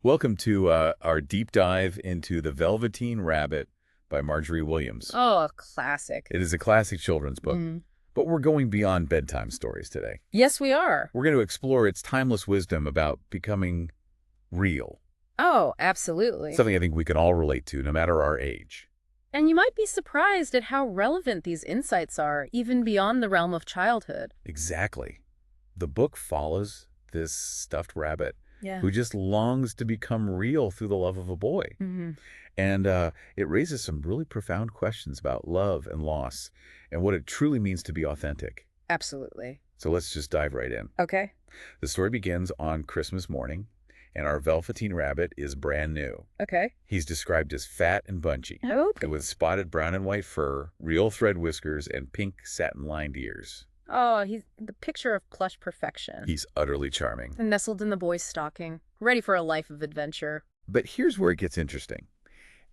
Welcome to our deep dive into The Velveteen Rabbit by Margery Williams. Oh, a classic. It is a classic children's book, but we're going beyond bedtime stories today. Yes, we are. We're going to explore its timeless wisdom about becoming real, Oh, absolutely. something I think we can all relate to, no matter our age. And you might be surprised at how relevant these insights are, even beyond the realm of childhood. Exactly. The book follows this stuffed rabbit Yeah. who just longs to become real through the love of a boy. And it raises some really profound questions about love and loss and what it truly means to be authentic. Absolutely. So let's just dive right in. Okay. The story begins on Christmas morning, and our Velveteen Rabbit is brand new. Okay. He's described as fat and bunchy, Okay. with spotted brown and white fur, real thread whiskers, and pink satin-lined ears. Oh, he's the picture of plush perfection. He's utterly charming. And nestled in the boy's stocking, ready for a life of adventure. But here's where it gets interesting.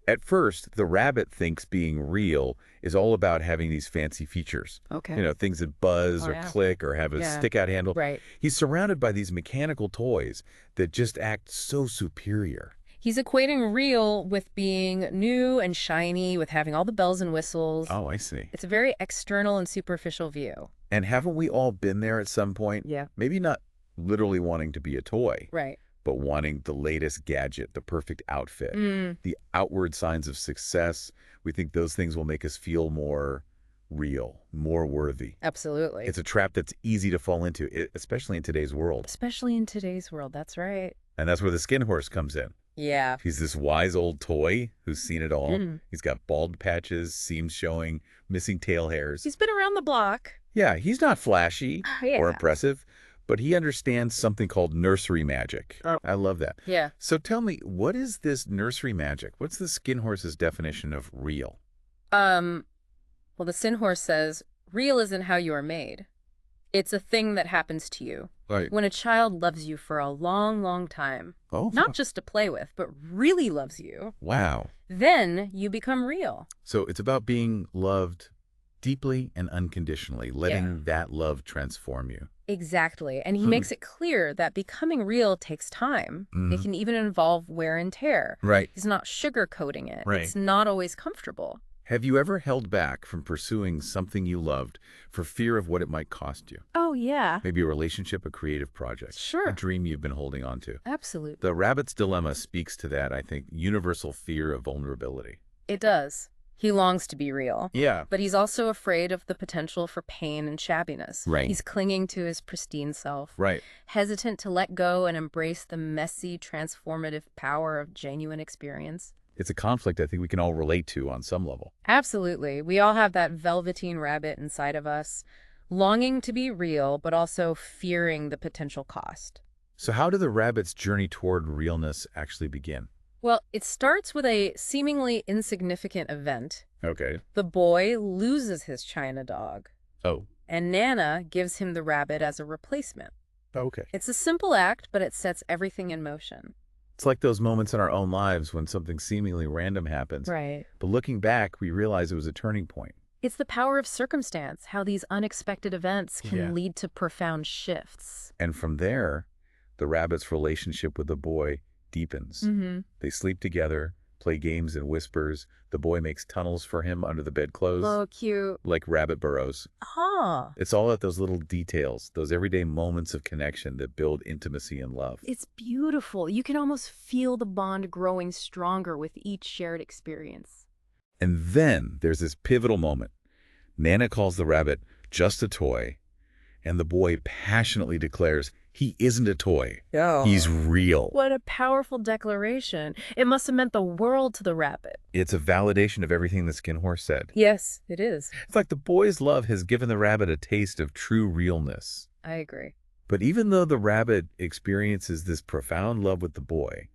At first, the rabbit thinks being real is all about having these fancy features. Okay. You know, things that buzz Oh, or yeah. click or have a Yeah. stick-out handle. Right. He's surrounded by these mechanical toys that just act so superior. He's equating real with being new and shiny, with having all the bells and whistles. Oh, I see. It's a very external and superficial view. And haven't we all been there at some point? Yeah. Maybe not literally wanting to be a toy, Right. but wanting the latest gadget, the perfect outfit, Mm. the outward signs of success. We think those things will make us feel more real, more worthy. Absolutely. It's a trap that's easy to fall into, especially in today's world. Especially in today's world, that's right. And that's where the skin horse comes in. Yeah. He's this wise old toy who's seen it all. Mm. He's got bald patches, seams showing, missing tail hairs. He's been around the block. Yeah, he's not flashy Yeah. or impressive, but he understands something called nursery magic. Oh. I love that. Yeah. So tell me, what is this nursery magic? What's the skin horse's definition of real? Well, the Sin Horse says, real isn't how you are made. It's a thing that happens to you. Right. When a child loves you for a long, long time, Oh, not just to play with, but really loves you, wow. then you become real. So it's about being loved deeply and unconditionally, letting that love transform you. Exactly. And he makes it clear that becoming real takes time. It can even involve wear and tear. Right. He's not sugarcoating it. Right. It's not always comfortable. Have you ever held back from pursuing something you loved for fear of what it might cost you? Oh, yeah. Maybe a relationship, a creative project, Sure. a dream you've been holding on to. Absolutely. The rabbit's dilemma speaks to that, I think, universal fear of vulnerability. It does. He longs to be real. Yeah. But he's also afraid of the potential for pain and shabbiness. Right. He's clinging to his pristine self, Right. hesitant to let go and embrace the messy, transformative power of genuine experience. It's a conflict I think we can all relate to on some level. Absolutely. We all have that velveteen rabbit inside of us, longing to be real, but also fearing the potential cost. So how did the rabbit's journey toward realness actually begin? Well, it starts with a seemingly insignificant event. Okay. The boy loses his China dog, Oh. and Nana gives him the rabbit as a replacement. Okay. It's a simple act, but it sets everything in motion. It's like those moments in our own lives when something seemingly random happens. Right. But looking back, we realize it was a turning point. It's the power of circumstance, how these unexpected events can Yeah. lead to profound shifts. And from there, the rabbit's relationship with the boy deepens. Mm-hmm. They sleep together, play games and whispers. The boy makes tunnels for him under the bedclothes, Oh, cute. like rabbit burrows. Huh. It's all at those little details, those everyday moments of connection that build intimacy and love. It's beautiful. You can almost feel the bond growing stronger with each shared experience. And then there's this pivotal moment. Nana calls the rabbit just a toy, and the boy passionately declares he isn't a toy. Oh. He's real. What a powerful declaration. It must have meant the world to the rabbit. It's a validation of everything the skin horse said. Yes, it is. It's like the boy's love has given the rabbit a taste of true realness. I agree. But even though the rabbit experiences this profound love with the boy,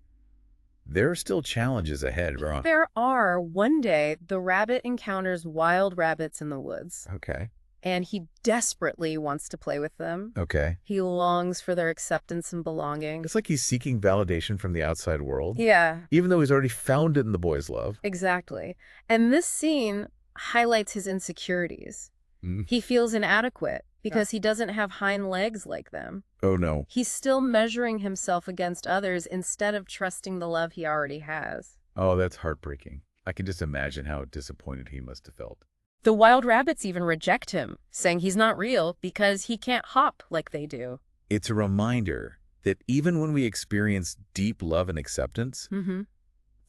there are still challenges ahead, Ron. There are. One day, the rabbit encounters wild rabbits in the woods, Okay. and he desperately wants to play with them. Okay. He longs for their acceptance and belonging. It's like he's seeking validation from the outside world, Yeah, even though he's already found it in the boy's love. exactly. And this scene highlights his insecurities. Mm. He feels inadequate, because he doesn't have hind legs like them. Oh, no. He's still measuring himself against others instead of trusting the love he already has. Oh, that's heartbreaking. I can just imagine how disappointed he must have felt. The wild rabbits even reject him, saying he's not real because he can't hop like they do. It's a reminder that even when we experience deep love and acceptance,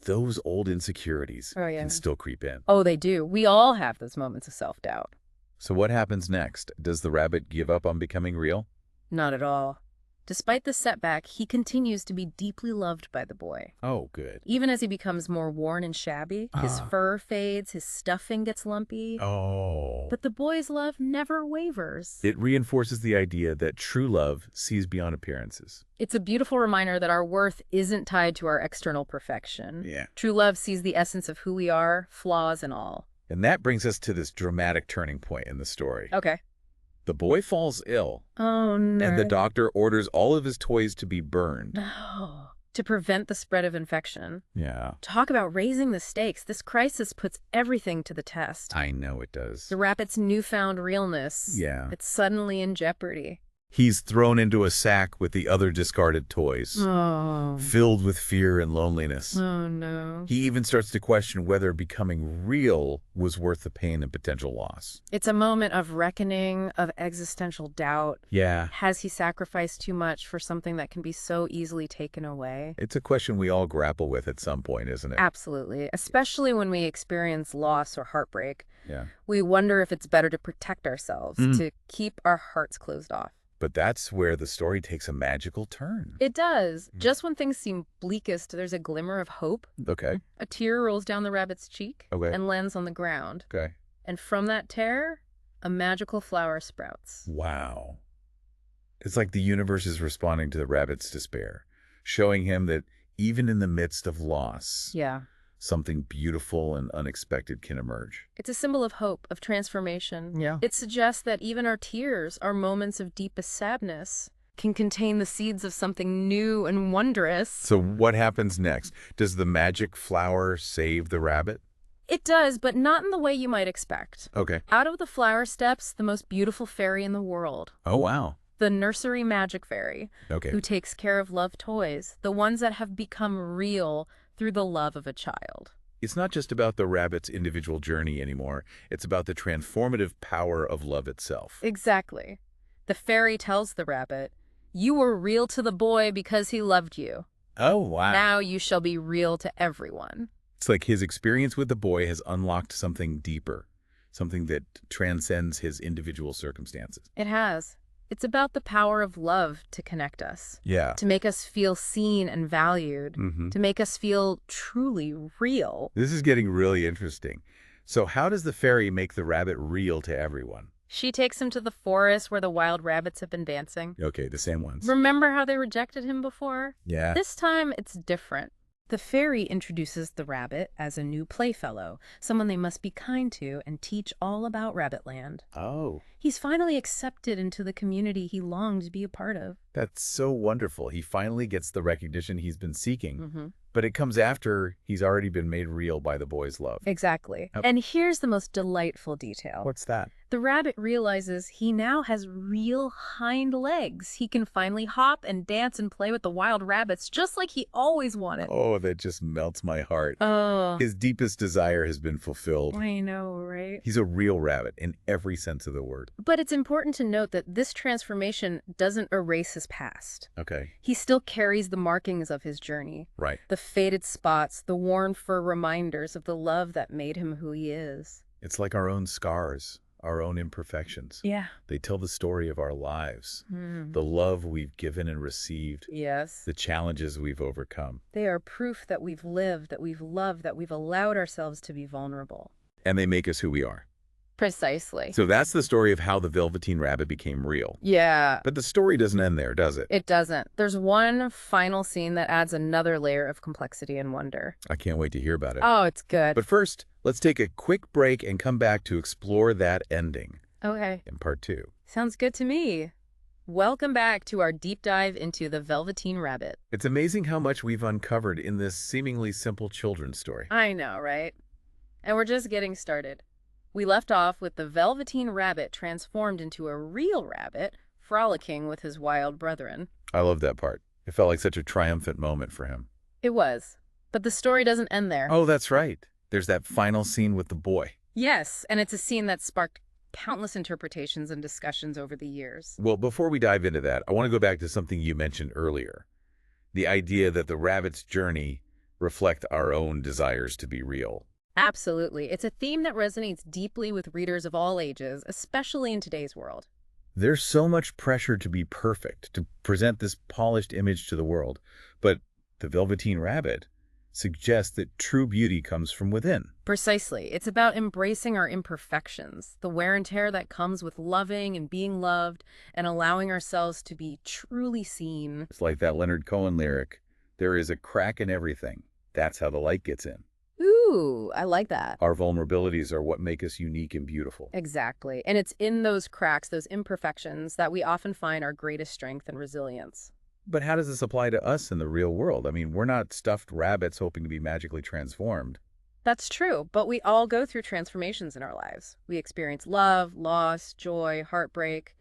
those old insecurities can still creep in. Oh, they do. We all have those moments of self-doubt. So what happens next? Does the rabbit give up on becoming real? Not at all. Despite the setback, he continues to be deeply loved by the boy. Oh, good. Even as he becomes more worn and shabby, his fur fades, his stuffing gets lumpy. Oh. But the boy's love never wavers. It reinforces the idea that true love sees beyond appearances. It's a beautiful reminder that our worth isn't tied to our external perfection. Yeah. True love sees the essence of who we are, flaws and all. And that brings us to this dramatic turning point in the story. Okay. The boy falls ill. Oh, no. And the doctor orders all of his toys to be burned. Oh, to prevent the spread of infection. Yeah. Talk about raising the stakes. This crisis puts everything to the test. I know it does. The rabbit's newfound realness. Yeah. It's suddenly in jeopardy. He's thrown into a sack with the other discarded toys, Oh. filled with fear and loneliness. Oh, no. He even starts to question whether becoming real was worth the pain and potential loss. It's a moment of reckoning, of existential doubt. Yeah. Has he sacrificed too much for something that can be so easily taken away? It's a question we all grapple with at some point, isn't it? Absolutely. Especially when we experience loss or heartbreak. Yeah. We wonder if it's better to protect ourselves, to keep our hearts closed off. But that's where the story takes a magical turn. It does. Just when things seem bleakest, there's a glimmer of hope. Okay. A tear rolls down the rabbit's cheek Okay. and lands on the ground. Okay. And from that tear, a magical flower sprouts. Wow. It's like the universe is responding to the rabbit's despair, showing him that even in the midst of loss, Yeah. something beautiful and unexpected can emerge. It's a symbol of hope, of transformation. Yeah. It suggests that even our tears, our moments of deepest sadness, can contain the seeds of something new and wondrous. So what happens next? Does the magic flower save the rabbit? It does, but not in the way you might expect. Okay. Out of the flower steps the most beautiful fairy in the world. Oh, wow. The Nursery magic fairy, Okay. who takes care of loved toys, the ones that have become real through the love of a child. It's not just about the rabbit's individual journey anymore. It's about the transformative power of love itself. Exactly. The fairy tells the rabbit, "You were real to the boy because he loved you. Oh, wow. Now you shall be real to everyone." It's like his experience with the boy has unlocked something deeper, something that transcends his individual circumstances. It has. It's about the power of love to connect us, Yeah. to make us feel seen and valued, to make us feel truly real. This is getting really interesting. So how does the fairy make the rabbit real to everyone? She takes him to the forest where the wild rabbits have been dancing. Okay, the same ones. Remember how they rejected him before? Yeah. This time, it's different. The fairy introduces the rabbit as a new playfellow, someone they must be kind to and teach all about Rabbitland. Oh, He's finally accepted into the community he longed to be a part of. that's so wonderful. He finally gets the recognition he's been seeking. But it comes after he's already been made real by the boy's love. Exactly. Yep. And here's the most delightful detail. What's that? The rabbit realizes he now has real hind legs. He can finally hop and dance and play with the wild rabbits just like he always wanted. Oh, that just melts my heart. Oh, His deepest desire has been fulfilled. I know, right? He's a real rabbit in every sense of the word. But it's important to note that this transformation doesn't erase his past. Okay, He still carries the markings of his journey. right. The faded spots, the worn fur reminders of the love that made him who he is. It's like our own scars, our own imperfections. Yeah. They tell the story of our lives, Hmm. the love we've given and received, Yes. the challenges we've overcome. They are proof that we've lived, that we've loved, that we've allowed ourselves to be vulnerable. And they make us who we are. Precisely. So that's the story of how the Velveteen Rabbit became real. Yeah. But the story doesn't end there, does it? It doesn't. There's one final scene that adds another layer of complexity and wonder. I can't wait to hear about it. Oh, it's good. But first, let's take a quick break and come back to explore that ending Okay. in part 2. Sounds good to me. Welcome back to our deep dive into the Velveteen Rabbit. It's amazing how much we've uncovered in this seemingly simple children's story. I know, right? And we're just getting started. We left off with the Velveteen Rabbit transformed into a real rabbit, frolicking with his wild brethren. I love that part. It felt like such a triumphant moment for him. It was. But the story doesn't end there. Oh, that's right. There's that final scene with the boy. Yes, and it's a scene that sparked countless interpretations and discussions over the years. Well, before we dive into that, I want to go back to something you mentioned earlier. The idea that the rabbit's journey reflect our own desires to be real. Absolutely. It's a theme that resonates deeply with readers of all ages, especially in today's world. There's so much pressure to be perfect, to present this polished image to the world. But the Velveteen Rabbit suggests that true beauty comes from within. Precisely. It's about embracing our imperfections, the wear and tear that comes with loving and being loved, and allowing ourselves to be truly seen. It's like that Leonard Cohen lyric, there is a crack in everything. That's how the light gets in. Ooh, I like that. Our vulnerabilities are what make us unique and beautiful. Exactly. And it's in those cracks, those imperfections, that we often find our greatest strength and resilience. But how does this apply to us in the real world? I mean, we're not stuffed rabbits hoping to be magically transformed. That's true, but we all go through transformations in our lives. We experience love, loss, joy, heartbreak.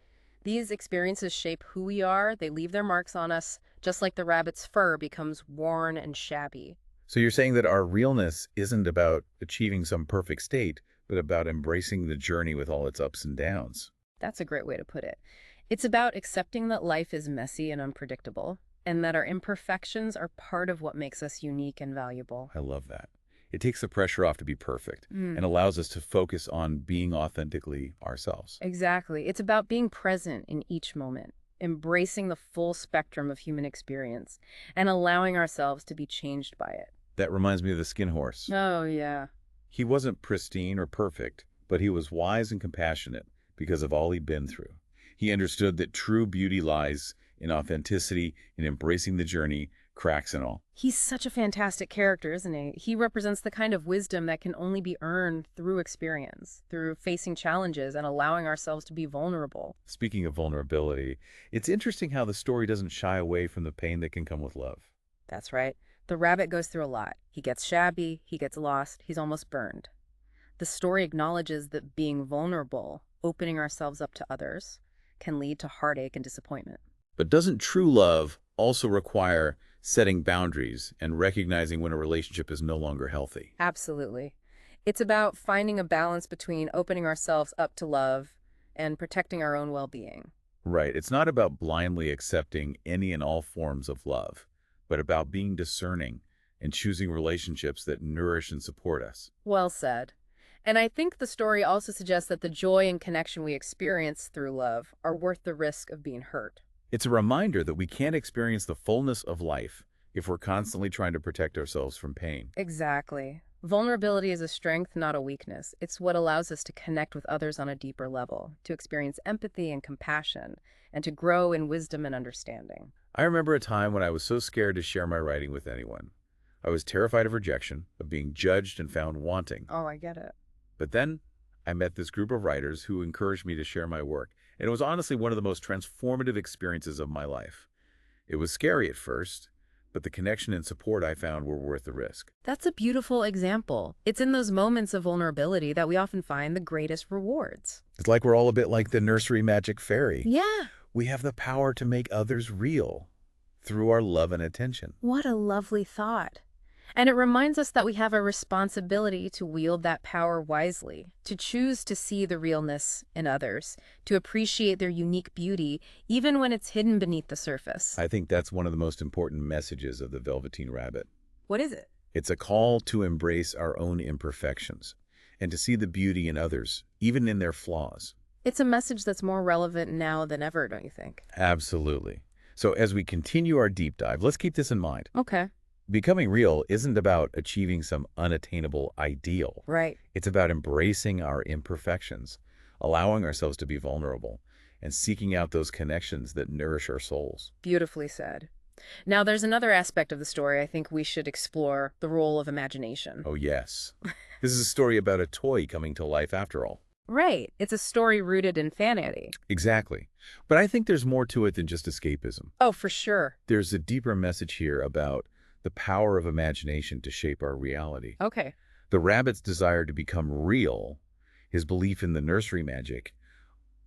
These experiences shape who we are. They leave their marks on us, just like the rabbit's fur becomes worn and shabby. So you're saying that our realness isn't about achieving some perfect state, but about embracing the journey with all its ups and downs. That's a great way to put it. It's about accepting that life is messy and unpredictable, and that our imperfections are part of what makes us unique and valuable. I love that. It takes the pressure off to be perfect and allows us to focus on being authentically ourselves. Exactly. It's about being present in each moment, embracing the full spectrum of human experience, and allowing ourselves to be changed by it. That reminds me of the skin horse. Oh, yeah. He wasn't pristine or perfect, but he was wise and compassionate because of all he'd been through. He understood that true beauty lies in authenticity, in embracing the journey, cracks and all. He's such a fantastic character, isn't he? He represents the kind of wisdom that can only be earned through experience, through facing challenges and allowing ourselves to be vulnerable. Speaking of vulnerability, it's interesting how the story doesn't shy away from the pain that can come with love. That's right. The rabbit goes through a lot. He gets shabby, he gets lost, he's almost burned. The story acknowledges that being vulnerable, opening ourselves up to others, can lead to heartache and disappointment. But doesn't true love also require setting boundaries and recognizing when a relationship is no longer healthy? Absolutely. It's about finding a balance between opening ourselves up to love and protecting our own well-being. Right. It's not about blindly accepting any and all forms of love, but about being discerning and choosing relationships that nourish and support us. Well said. And I think the story also suggests that the joy and connection we experience through love are worth the risk of being hurt. It's a reminder that we can't experience the fullness of life if we're constantly trying to protect ourselves from pain. Exactly. Vulnerability is a strength, not a weakness. It's what allows us to connect with others on a deeper level, to experience empathy and compassion, and to grow in wisdom and understanding. I remember a time when I was so scared to share my writing with anyone. I was terrified of rejection, of being judged and found wanting. Oh, I get it. But then I met this group of writers who encouraged me to share my work, and it was honestly one of the most transformative experiences of my life. It was scary at first, but the connection and support I found were worth the risk. That's a beautiful example. It's in those moments of vulnerability that we often find the greatest rewards. It's like we're all a bit like the Nursery magic fairy. Yeah. We have the power to make others real through our love and attention. What a lovely thought. And it reminds us that we have a responsibility to wield that power wisely, to choose to see the realness in others, to appreciate their unique beauty, even when it's hidden beneath the surface. I think that's one of the most important messages of the Velveteen Rabbit. What is it? It's a call to embrace our own imperfections and to see the beauty in others, even in their flaws. It's a message that's more relevant now than ever, don't you think? Absolutely. So as we continue our deep dive, let's keep this in mind. Okay. Becoming real isn't about achieving some unattainable ideal. Right. It's about embracing our imperfections, allowing ourselves to be vulnerable, and seeking out those connections that nourish our souls. Beautifully said. Now, there's another aspect of the story I think we should explore, the role of imagination. Oh, yes. This is a story about a toy coming to life after all. Right. It's a story rooted in fantasy. Exactly. But I think there's more to it than just escapism. Oh, for sure. There's a deeper message here about the power of imagination to shape our reality. Okay. The rabbit's desire to become real His belief in the nursery magic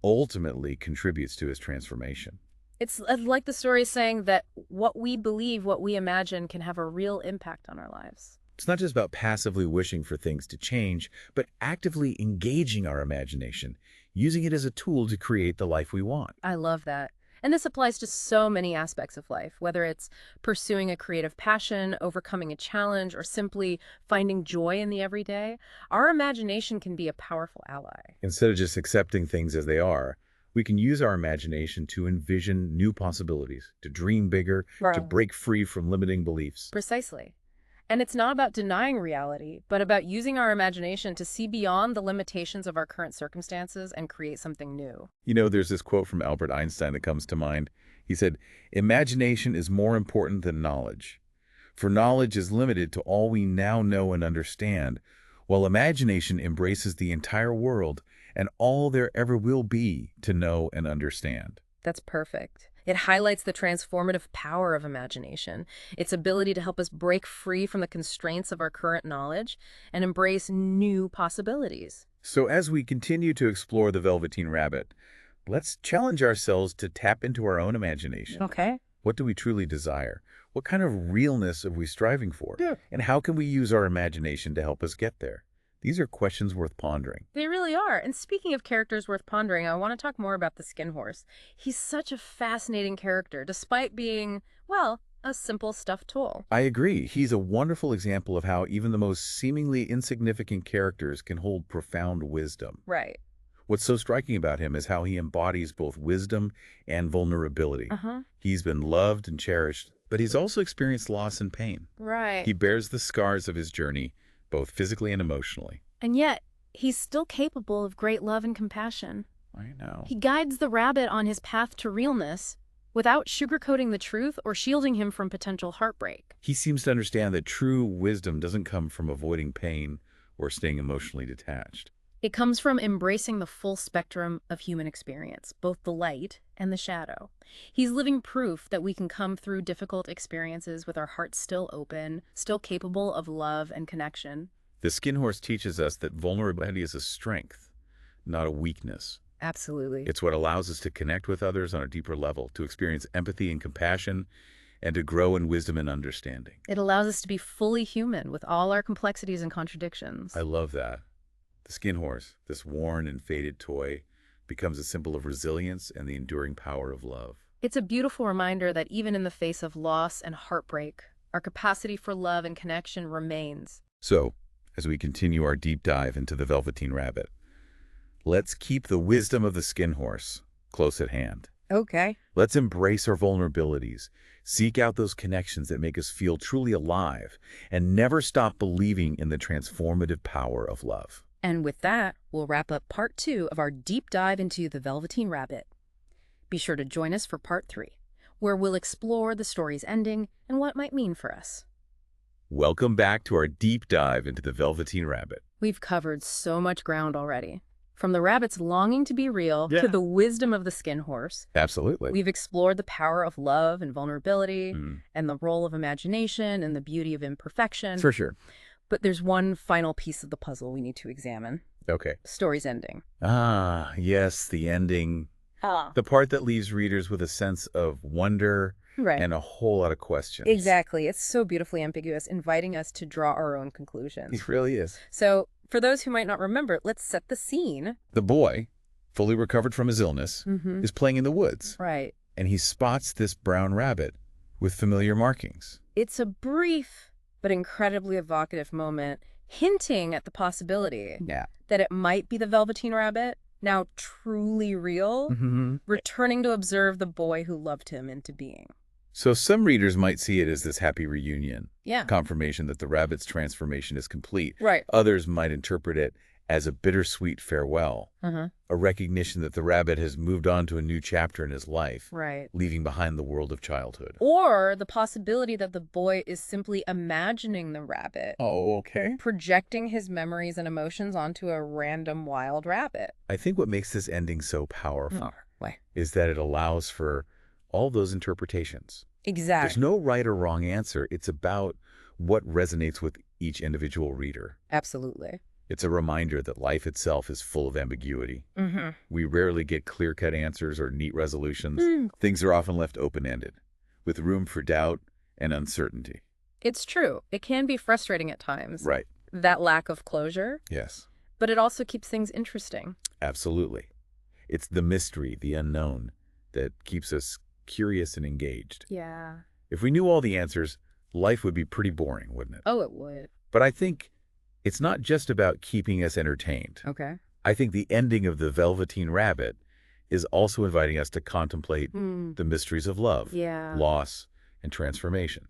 ultimately contributes to his transformation. It's like the story is saying that what we believe, what we imagine, can have a real impact on our lives. It's not just about passively wishing for things to change, but actively engaging our imagination, using it as a tool to create the life we want. I love that. And this applies to so many aspects of life, whether it's pursuing a creative passion, overcoming a challenge, or simply finding joy in the everyday. Our imagination can be a powerful ally. Instead of just accepting things as they are, we can use our imagination to envision new possibilities, to dream bigger, to Right. break free from limiting beliefs. Precisely. And it's not about denying reality, but about using our imagination to see beyond the limitations of our current circumstances and create something new. There's this quote from Albert Einstein that comes to mind. He said, "Imagination is more important than knowledge, for knowledge is limited to all we now know and understand, while imagination embraces the entire world and all there ever will be to know and understand." That's perfect. It highlights the transformative power of imagination, its ability to help us break free from the constraints of our current knowledge and embrace new possibilities. So as we continue to explore the Velveteen Rabbit, let's challenge ourselves to tap into our own imagination. Okay. What do we truly desire? What kind of realness are we striving for? Yeah. And how can we use our imagination to help us get there? These are questions worth pondering. They really are. And speaking of characters worth pondering, I want to talk more about the Skin Horse. He's such a fascinating character, despite being, well, a simple stuffed tool. I agree. He's a wonderful example of how even the most seemingly insignificant characters can hold profound wisdom. Right. What's so striking about him is how he embodies both wisdom and vulnerability. Uh-huh. He's been loved and cherished, but he's also experienced loss and pain. Right. He bears the scars of his journey, both physically and emotionally. And yet, he's still capable of great love and compassion. I know. He guides the rabbit on his path to realness without sugarcoating the truth or shielding him from potential heartbreak. He seems to understand that true wisdom doesn't come from avoiding pain or staying emotionally detached. It comes from embracing the full spectrum of human experience, both the light and the shadow. He's living proof that we can come through difficult experiences with our hearts still open, still capable of love and connection. The Skin Horse teaches us that vulnerability is a strength, not a weakness. Absolutely. It's what allows us to connect with others on a deeper level, to experience empathy and compassion, and to grow in wisdom and understanding. It allows us to be fully human with all our complexities and contradictions. I love that. The Skin Horse, this worn and faded toy, becomes a symbol of resilience and the enduring power of love. It's a beautiful reminder that even in the face of loss and heartbreak, our capacity for love and connection remains. So, as we continue our deep dive into the Velveteen Rabbit, let's keep the wisdom of the Skin Horse close at hand. Okay. Let's embrace our vulnerabilities, seek out those connections that make us feel truly alive, and never stop believing in the transformative power of love. And with that, we'll wrap up part 2 of our deep dive into the Velveteen Rabbit. Be sure to join us for part 3, where we'll explore the story's ending and what it might mean for us. Welcome back to our deep dive into the Velveteen Rabbit. We've covered so much ground already. From the rabbit's longing to be real Yeah. to the wisdom of the Skin Horse, Absolutely. we've explored the power of love and vulnerability Mm, and the role of imagination and the beauty of imperfection. for sure. But there's one final piece of the puzzle we need to examine. Okay. The story's ending. Ah, yes, the ending. The part that leaves readers with a sense of wonder Right. and a whole lot of questions. Exactly. It's so beautifully ambiguous, inviting us to draw our own conclusions. It really is. So, for those who might not remember, let's set the scene. The boy, fully recovered from his illness, Mm-hmm. is playing in the woods, Right. and he spots this brown rabbit with familiar markings. It's a brief but incredibly evocative moment, hinting at the possibility Yeah. that it might be the Velveteen Rabbit, now truly real, Mm-hmm. returning to observe the boy who loved him into being. So some readers might see it as this happy reunion, Yeah. confirmation that the rabbit's transformation is complete. Right. Others might interpret it as a bittersweet farewell, Uh-huh. a recognition that the rabbit has moved on to a new chapter in his life, Right. leaving behind the world of childhood. Or the possibility that the boy is simply imagining the rabbit, Oh, okay. projecting his memories and emotions onto a random wild rabbit. I think what makes this ending so powerful Why? is that it allows for all those interpretations. There's Exactly. no right or wrong answer. It's about what resonates with each individual reader. Absolutely. It's a reminder that life itself is full of ambiguity. Mm-hmm. We rarely get clear-cut answers or neat resolutions. Mm. Things are often left open-ended, with room for doubt and uncertainty. It's true. It can be frustrating at times, Right. that lack of closure, Yes. but it also keeps things interesting. Absolutely. It's the mystery, the unknown, that keeps us curious and engaged. Yeah. If we knew all the answers, life would be pretty boring, wouldn't it? Oh, it would. But I think it's not just about keeping us entertained. Okay. I think the ending of the Velveteen Rabbit is also inviting us to contemplate the mysteries of love, Yeah. loss, and transformation.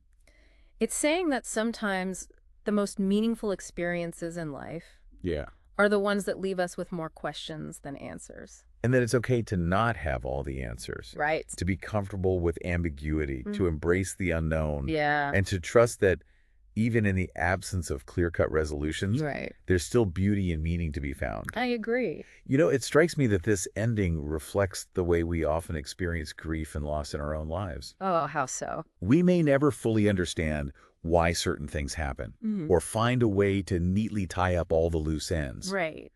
It's saying that sometimes the most meaningful experiences in life Yeah. are the ones that leave us with more questions than answers. And that it's okay to not have all the answers, Right. to be comfortable with ambiguity, to embrace the unknown, Yeah. and to trust that even in the absence of clear-cut resolutions, Right. there's still beauty and meaning to be found. I agree. You know, it strikes me that this ending reflects the way we often experience grief and loss in our own lives. Oh, how so? We may never fully understand why certain things happen or find a way to neatly tie up all the loose ends. Right.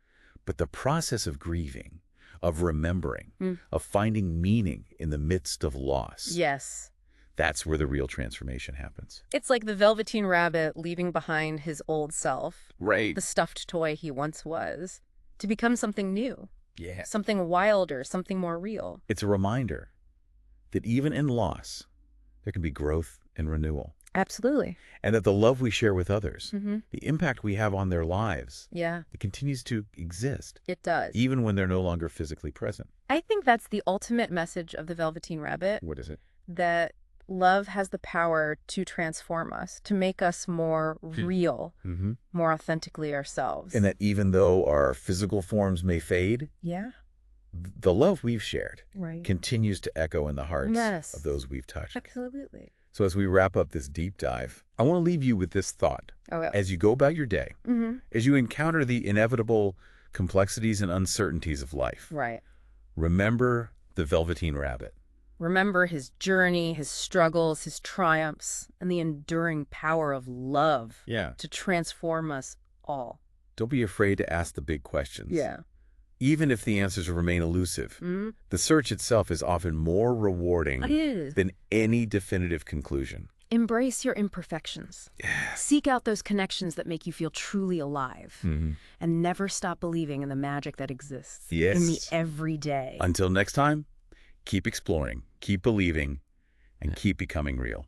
But the process of grieving, of remembering, of finding meaning in the midst of loss, Yes. that's where the real transformation happens. It's like the Velveteen Rabbit leaving behind his old self, Right. the stuffed toy he once was, to become something new, Yeah. something wilder, something more real. It's a reminder that even in loss, there can be growth and renewal. Absolutely. And that the love we share with others, Mm-hmm. the impact we have on their lives, Yeah, it continues to exist, it does. even when they're no longer physically present. I think that's the ultimate message of the Velveteen Rabbit, What is it? that love has the power to transform us, to make us more real, Mm-hmm. more authentically ourselves. And that even though our physical forms may fade, Yeah, the love we've shared right. continues to echo in the hearts Yes. of those we've touched. Absolutely. So as we wrap up this deep dive, I want to leave you with this thought. Oh, yeah. As you go about your day, Mm-hmm. as you encounter the inevitable complexities and uncertainties of life, Right. remember the Velveteen Rabbit. Remember his journey, his struggles, his triumphs, and the enduring power of love Yeah. to transform us all. Don't be afraid to ask the big questions. Yeah. Even if the answers remain elusive, Mm-hmm. the search itself is often more rewarding It is. than any definitive conclusion. Embrace your imperfections. Seek out those connections that make you feel truly alive. Mhm. And never stop believing in the magic that exists in the Yes. everyday. Until next time, keep exploring, keep believing, and keep becoming real.